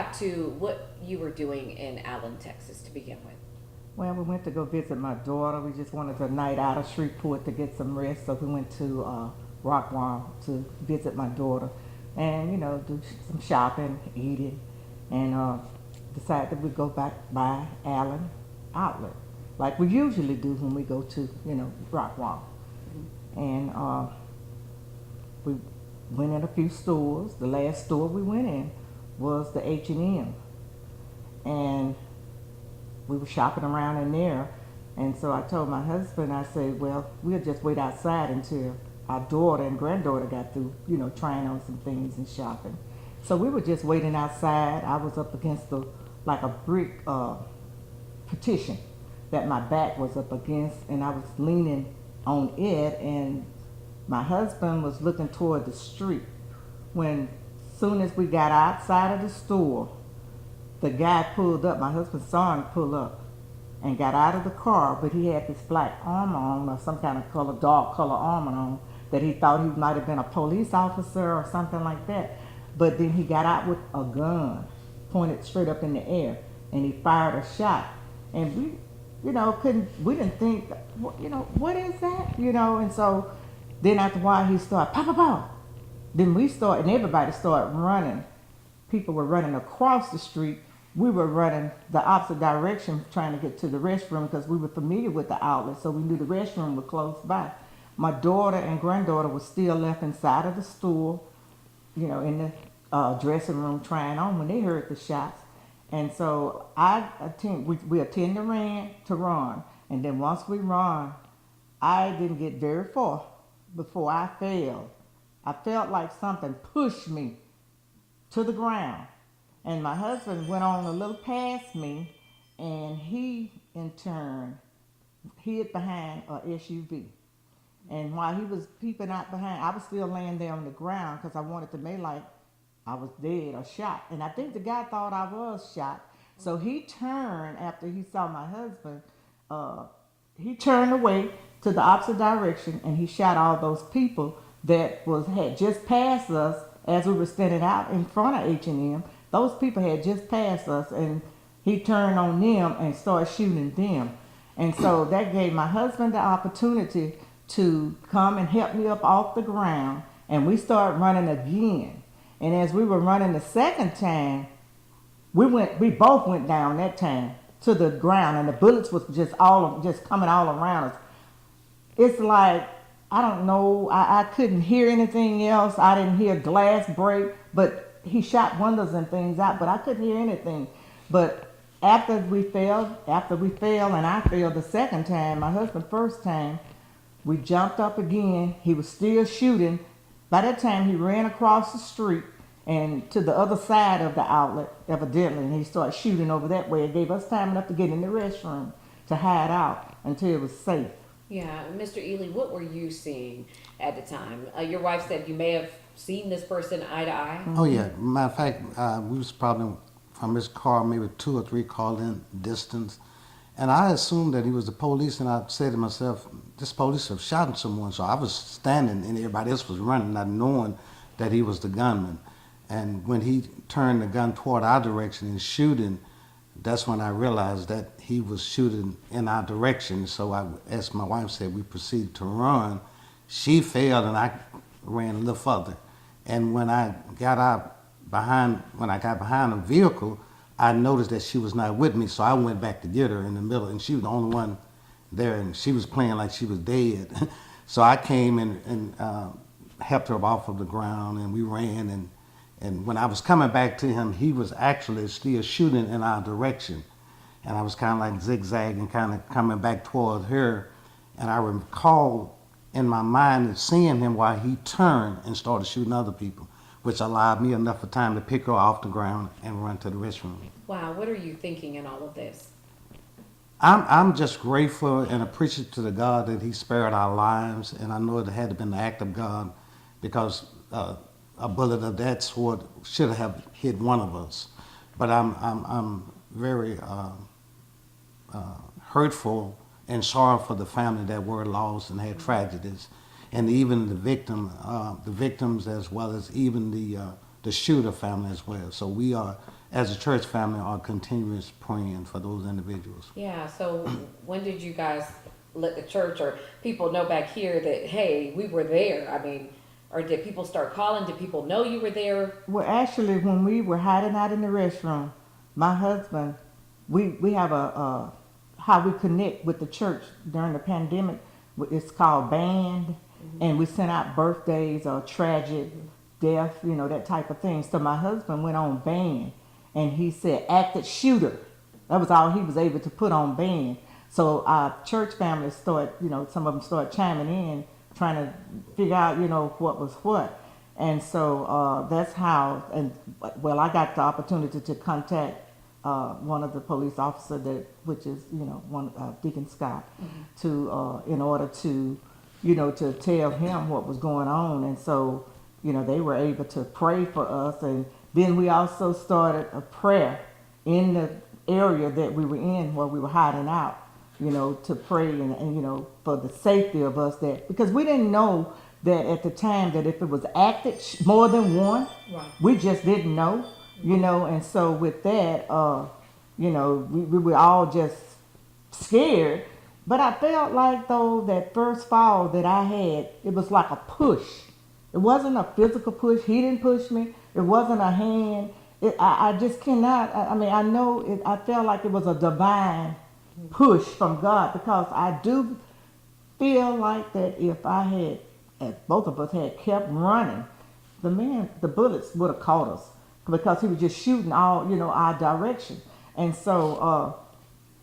back to what you were doing in Allen, Texas to begin with. Well, we went to go visit my daughter. We just wanted a night out of Shreveport to get some rest, so we went to Rockwall to visit my daughter, and do some shopping, eating, and decided that we'd go back by Allen Outlet, like we usually do when we go to Rockwall, and we went in a few stores. The last store we went in was the H&M, and we were shopping around in there. And so I told my husband, I said, well, we'll just wait outside until our daughter and granddaughter got through, trying on some things and shopping. So we were just waiting outside. I was up against like a brick partition that my back was up against, and I was leaning on it, and my husband was looking toward the street. When soon as we got outside of the store, the guy pulled up. My husband saw him pull up and got out of the car, but he had this black armor on, or some kind of color, dark color armor on, that he thought he might have been a police officer or something like that. But then he got out with a gun pointed straight up in the air, and he fired a shot. And we didn't think, what is that? And so then after a while he started, pow, pow, pow. Then we started, and everybody started running. People were running across the street. We were running the opposite direction trying to get to the restroom because we were familiar with the outlet, so we knew the restroom was close by. My daughter and granddaughter were still left inside of the store, in the dressing room trying on when they heard the shots. And so we attended to run. And then once we run, I didn't get very far before I fell. I felt like something pushed me to the ground. And my husband went on a little past me, and he, in turn, hid behind a SUV. And while he was peeping out behind, I was still laying there on the ground because I wanted to make like I was dead or shot. And I think the guy thought I was shot. So he turned after he saw my husband. He turned away to the opposite direction, and he shot all those people that had just passed us as we were standing out in front of H&M. Those people had just passed us, and he turned on them and started shooting them. And so that gave my husband the opportunity to come and help me up off the ground, and we started running again. And as we were running the second time, we both went down that time to the ground, and the bullets was just coming all around us. It's like, I don't know, I couldn't hear anything else. I didn't hear glass break, but he shot windows and things out, but I couldn't hear anything. But after we fell, and I fell the second time, my husband first time, we jumped up again. He was still shooting. By that time, he ran across the street and to the other side of the outlet, evidently, and he started shooting over that way. It gave us time enough to get in the restroom to hide out until it was safe. Yeah, Mr. Ealy, what were you seeing at the time? Your wife said you may have seen this person eye to eye. Oh yeah, matter of fact, we was probably from his car maybe 2 or 3 call in distance, and I assumed that he was the police, and I said to myself, this police have shot someone. So I was standing and everybody else was running, not knowing that he was the gunman. And when he turned the gun toward our direction and shooting, that's when I realized that he was shooting in our direction. So as my wife said, we proceeded to run. She fell and I ran a little further. And when I got behind the vehicle, I noticed that she was not with me. So I went back to get her in the middle, and she was the only one there, and she was playing like she was dead. So I came and helped her off of the ground, and we ran. And when I was coming back to him, he was actually still shooting in our direction. And I was kind of like zigzagging, kind of coming back toward her. And I recall in my mind seeing him while he turned and started shooting other people, which allowed me enough of time to pick her off the ground and run to the restroom. Wow, what are you thinking in all of this? I'm just grateful and appreciative to the God that He spared our lives, and I know it had to been the act of God, because a bullet of that sort should have hit one of us. But I'm very hurtful and sorry for the family that were lost and had tragedies, and even the victims, as well as even the shooter family as well. So we are as a church family, are continuous praying for those individuals. Yeah, so when did you guys let the church or people know back here that, hey, we were there? I mean, or did people start calling? Did people know you were there? Well, actually, when we were hiding out in the restroom, my husband, we have a how we connect with the church during the pandemic. It's called Band, and we sent out birthdays or tragic death, you know, that type of thing. So my husband went on Band, and he said active shooter. That was all he was able to put on Band. So our church family started, you know, some of them started chiming in, trying to figure out, you know, what was what. And so that's how, and well, I got the opportunity to contact one of the police officers, that, which is, you know, Deacon Scott, to in order to, you know, to tell him what was going on. And so, you know, they were able to pray for us. And then we also started a prayer in the area that we were in where we were hiding out, you know, to pray and you know, for the safety of us, that because we didn't know that at the time that if it was active more than one, Right. we just didn't know, you know. And so with that, you know, we were all just scared. But I felt like, though, that first fall that I had, it was like a push. It wasn't a physical push. He didn't push me. It wasn't a hand. I just cannot. I mean, I know it. I felt like it was a divine push from God, because I do feel like that if I had, if both of us had kept running, the bullets would have caught us, because he was just shooting all, you know, our direction. And so,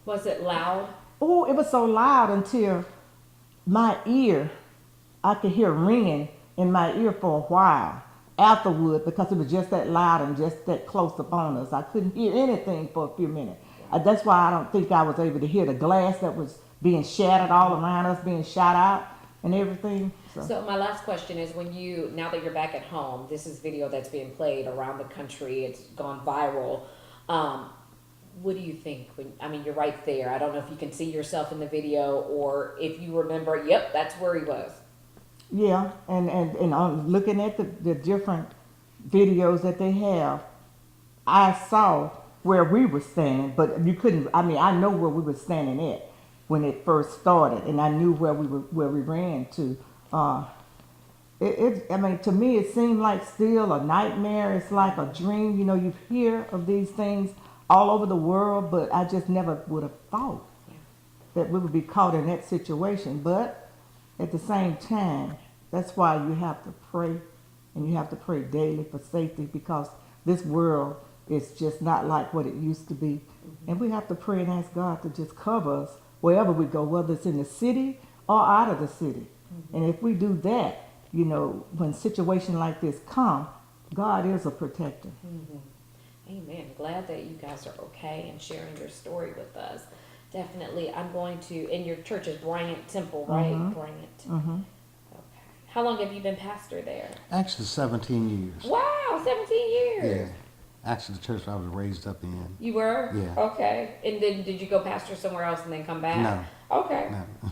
Was it loud? oh, it was so loud until my ear, I could hear ringing in my ear for a while afterward, because it was just that loud and just that close upon us. I couldn't hear anything for a few minutes. That's why I don't think I was able to hear the glass that was being shattered all around us, being shot out and everything. So my last question is, when you, now that you're back at home, this is video that's being played around the country, it's gone viral. What do you think? I mean, you're right there. I don't know if you can see yourself in the video, or if you remember, yep, that's where he was. Yeah, and on looking at the different videos that they have, I saw where we were standing, but you couldn't. I mean, I know where we were standing at when it first started, and I knew where we ran to. I mean, to me, it seemed like still a nightmare. It's like a dream. You know, you hear of these things all over the world, but I just never would have thought that we would be caught in that situation. But at the same time, that's why you have to pray, and you have to pray daily for safety, because this world is just not like what it used to be. And we have to pray and ask God to just cover us wherever we go, whether it's in the city or out of the city. And if we do that, you know, when situations like this come, God is a protector. Amen. Glad that you guys are okay and sharing your story with us. Definitely. I'm going to, and your church is Bryant Temple, right? Bryant. Okay. How long have you been pastor there? Actually, 17 years. Wow, 17 years. Yeah. Actually, the church I was raised up in. You were? Yeah. Okay. And then did you go pastor somewhere else and then come back? No. Okay. No.